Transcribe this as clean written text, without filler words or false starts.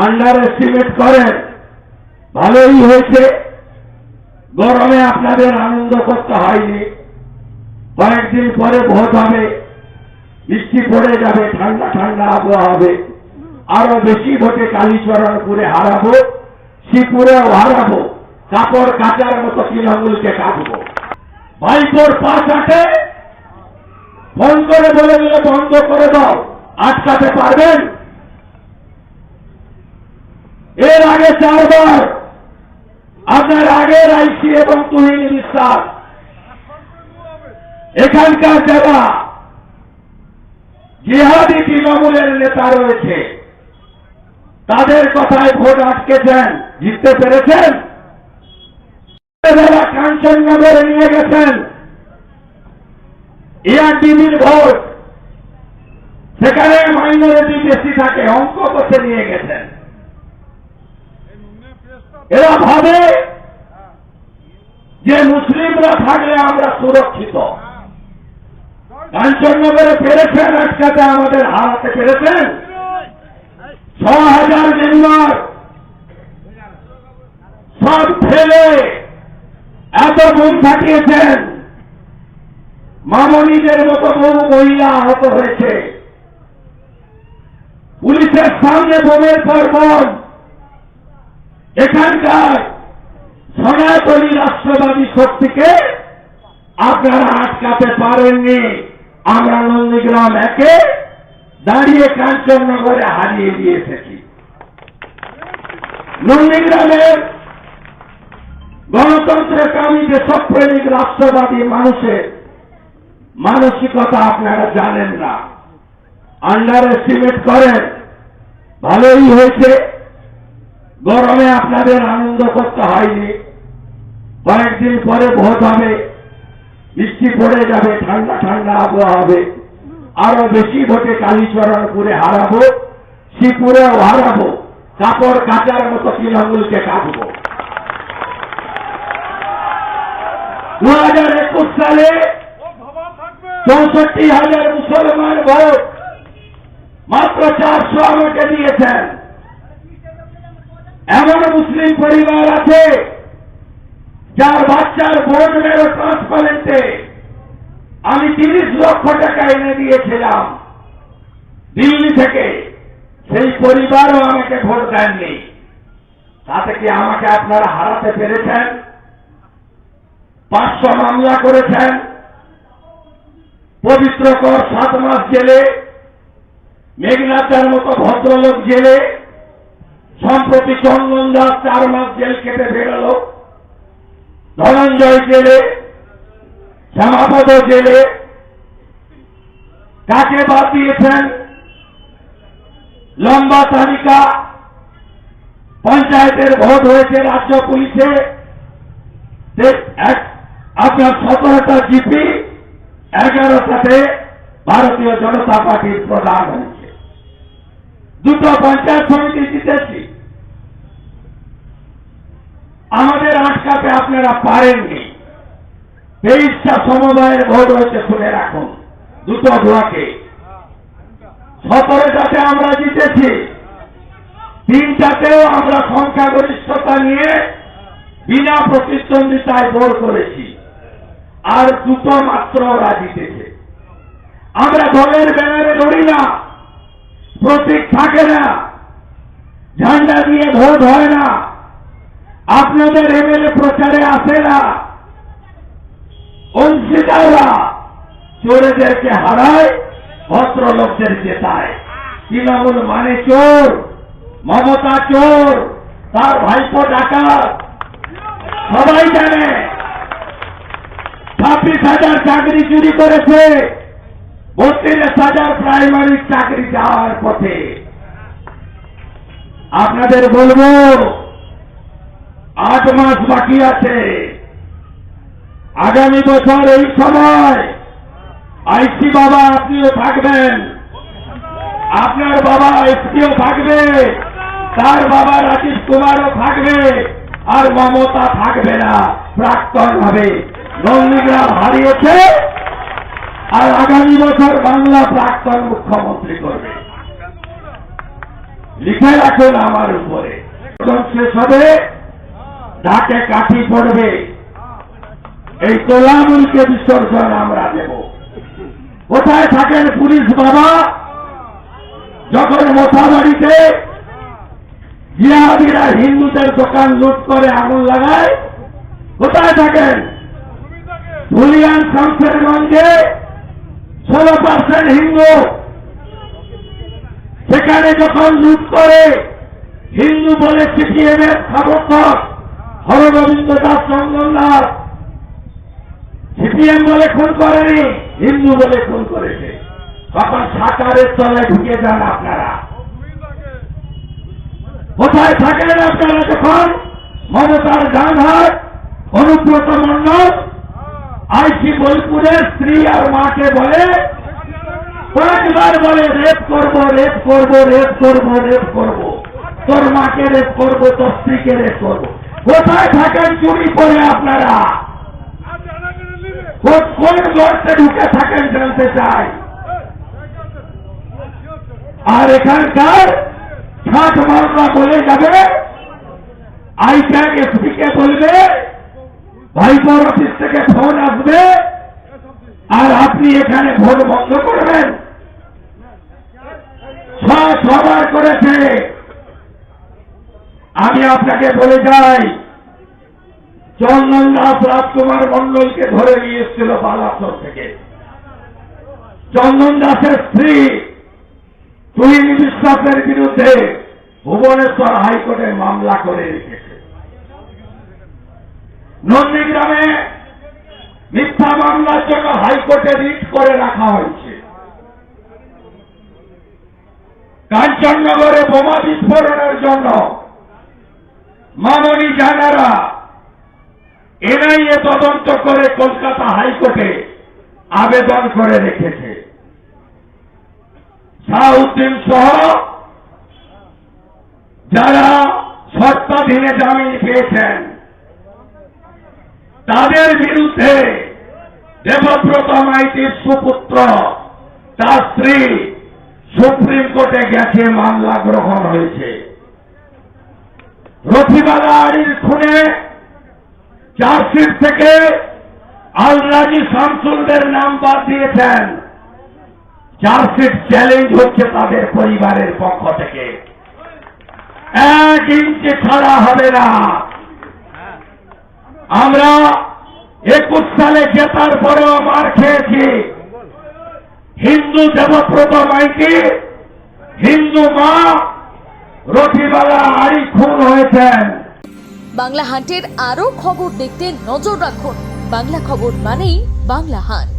Under estimate করেন। ভালোই হয়েছে, গরমে আপনাদের আনন্দ করতে হয়নি। কয়েকদিন পরে ভোট হবে, বৃষ্টি পড়ে যাবে, ঠান্ডা ঠান্ডা আবহাওয়া হবে, আরো বেশি ভোটে কালীচরণপুরে হারাবো, শ্রীপুরেও হারাবো, কাপড় কাচার মতো তৃণমূলকে কাটবো। ভাইপোর পা চাটে ফোন করে বলে দিলে বন্ধ করে দাও, আটকাতে পারবেন? এর আগে 4 বার আপনার আগের আইসি এবং তুহিন বিশ্বাস এখানকার যারা জিহাদি তৃণমূলের নেতা রয়েছে তাদের কথায় ভোট আটকেছেন, জিততে পেরেছেন? যারা কাঞ্চননগরে নিয়ে গেছেন এআরডিবির ভোট, সেখানে মাইনরিটি বেশি থাকে, অঙ্ক করতে নিয়ে গেছেন। এরা ভাবে যে মুসলিমরা থাকলে আমরা সুরক্ষিত। কাঞ্চননগরে পেরেছেন আটকাতে, আমাদের হারাতে পেরেছেন। 6,000 মেম্বার সব ফেলে এত বোম ফাটিয়েছেন, মামনিদের মতো বহু মহিলা আহত হয়েছে। পুলিশের সামনে বোমের পর বোম। এখানকার সনাতনী রাষ্ট্রবাদী শক্তিকে আপনারা আটকাতে পারেননি। আমরা নন্দীগ্রাম 1-এ দাঁড়িয়ে কাঞ্চননগরে হারিয়ে দিয়ে এসেছি। নন্দীগ্রামের গণতন্ত্রকামী দেশপ্রেমিক রাষ্ট্রবাদী মানুষের মানসিকতা আপনারা জানেন না, আন্ডার এস্টিমেট করেন। ভালোই হয়েছে, গরমে আপনাদের আনন্দ করতে হয়নি। কয়েকদিন পরে ভোট হবে, বৃষ্টি পড়ে যাবে, ঠান্ডা ঠান্ডা আবহাওয়া হবে, আরো বেশি ভোটে কালীচরণপুরে হারাবো, শ্রীপুরেও হারাবো, কাপড় কাচার মতো তৃণমূলকে কাটবো। 2021 সালে 64,000 মুসলমান ভোট মাত্র 400 আমাকে দিয়েছেন। এমন মুসলিম পরিবার আছে যার বাচ্চার বোর্ড মেরো ট্রান্সপারেন্টে আমি 30 লক্ষ টাকা এনে দিয়েছিলাম দিল্লি থেকে, সেই পরিবারও আমাকে ভোট দেননি। তাতে কি আমাকে আপনারা হারাতে পেরেছেন? 500 মামলা করেছেন, পবিত্রকর 7 মাস জেলে, মেঘনাথের মতো ভদ্রলোক জেলে, সম্প্রতি চন্দন দাস 4 মাস জেল কেটে বেরোল, ধনঞ্জয় জেলে, শ্যামাপদ জেলে। কাকে বাদ দিয়েছেন? লম্বা তালিকা। পঞ্চায়েতের ভোট হয়েছে রাজ্য পুলিশে, আপনার 17টা জিপি, 11টাতে ভারতীয় জনতা পার্টির প্রধান হয়েছে। 2টো পঞ্চায়েত সমিতি জিতেছি। আমাদের আটকাতে আপনারা পারেননি। 23টা সমবায়ের ভোট হয়েছে, শুনে রাখুন, 2টো ব্লকে। 17টাতে আমরা জিতেছি, 3টাতেও আমরা সংখ্যাগরিষ্ঠতা নিয়ে বিনা প্রতিদ্বন্দ্বিতায় ভোট করেছি, আর 2টো মাত্র ওরা জিতেছে। আমরা দলের ব্যানারে লড়ি না, প্রতীক থাকে না, ঝান্ডা দিয়ে ভোট হয় না, আপনাদের এমএলএ প্রচারে আসে না। অংশীদাররা চোরেদেরকে হারায়, ভদ্রলোকদের জেতায়। তৃণমূল মানে চোর, মমতা চোর, তার ভাইপো ডাকাত, সবাই জানে। 26,000 চাকরি চুরি করেছে, 32,000 প্রাইমারি চাকরি যাওয়ার পথে। আপনাদের বলবো 8 মাস বাকি আছে। আগামী বছর এই সময় আইসি বাবা আপনিও থাকবেন, আপনার বাবা এসপিও থাকবে, তার বাবা রাজীব কুমারও থাকবে, আর মমতা থাকবে না, প্রাক্তন হবে। নন্দীগ্রাম হারিয়েছে, আর আগামী বছর বাংলা প্রাক্তন মুখ্যমন্ত্রী করবে। লিখে রাখুন আমার উপরে। শেষ হবে, ঢাকে কাঠি পড়বে, এই তোলামুলকে বিসর্জন আমরা দেব। কোথায় থাকেন পুলিশ বাবা? যখন মোথাবাড়িতে জিহাদিরা হিন্দুদের দোকান লুট করে আগুন লাগায়, কোথায় থাকেন? ধুলিয়ান শামসেরগঞ্জে 16% হিন্দু, সেখানে যখন লুট করে হিন্দু বলে সিপিএম এর সমর্থক হরগোবিন্দ দাস চন্দন দাস, সিপিএম বলে খুন করেনি, হিন্দু বলে খুন করেছে। তখন সাকারের তলে ঢুকে যান আপনারা। কোথায় থাকেন আপনারা যখন মমতার গানহাট, অনুব্রত মণ্ডল আইসি বোলপুরের স্ত্রী আর মাকে বলে, কয়েকবার বলে রেপ করবো, রেপ করবো, রেপ করবো, রেপ করবো, তোর মাকে রেপ করবো, তোর স্ত্রীকে রেপ করবো। কোথায় থাকেন চুরি করে আপনারা? কোন গর্তে ঢুকে থাকেন জানতে চাই। আর এখানকার 60 মামলা বলে যাবে, আইক্যাক এসপি কে বলবে, ভাইপোর অফিস থেকে ফোন আসবে, আর আপনি এখানে ভোট বন্ধ করবেন। সবার করেছে। আমি আপনাকে বলে যাই, চন্দন দাস রাজকুমার মণ্ডলকে ধরে নিয়ে এসেছিল বালাসোর থেকে। চন্দন দাসের স্ত্রী তুহিন বিশ্বাসের বিরুদ্ধে ভুবনেশ্বর হাইকোর্টে মামলা করে রেখেছে। নন্দীগ্রামে মিথ্যা মামলার জন্য হাইকোর্টে রিট করে রাখা হয়েছে। কাঞ্চননগরে বোমা বিস্ফোরণের জন্য মামনি জানারা এনআইএ তদন্ত করে কলকাতা হাইকোর্টে আবেদন করে রেখেছে। শাহউদ্দিন সহ যারা শর্তাধীনে জামিন পেয়েছেন, তাদের বিরুদ্ধে দেবব্রত মাইতির সুপুত্র, তার স্ত্রী সুপ্রিম কোর্টে গেছে, মামলা গ্রহণ হয়েছে। রফিবালা আড়ির খুনে চার্জশিট থেকে আলরাজি শামসুলদের নাম বাদ দিয়েছেন। চার্জশিট চ্যালেঞ্জ হচ্ছে তাদের পরিবারের পক্ষ থেকে। 1 ইঞ্চি ছাড়া হবে না। আমরা 21 সালে জেতার পরেও মার খেয়েছি। হিন্দু দেবব্রত মাইতি, হিন্দু মা রফিবালা আড়ি খুন হয়েছেন। বাংলা হান্টের আরও খবর দেখতে নজর রাখুন। বাংলা খবর মানেই বাংলা হান্ট।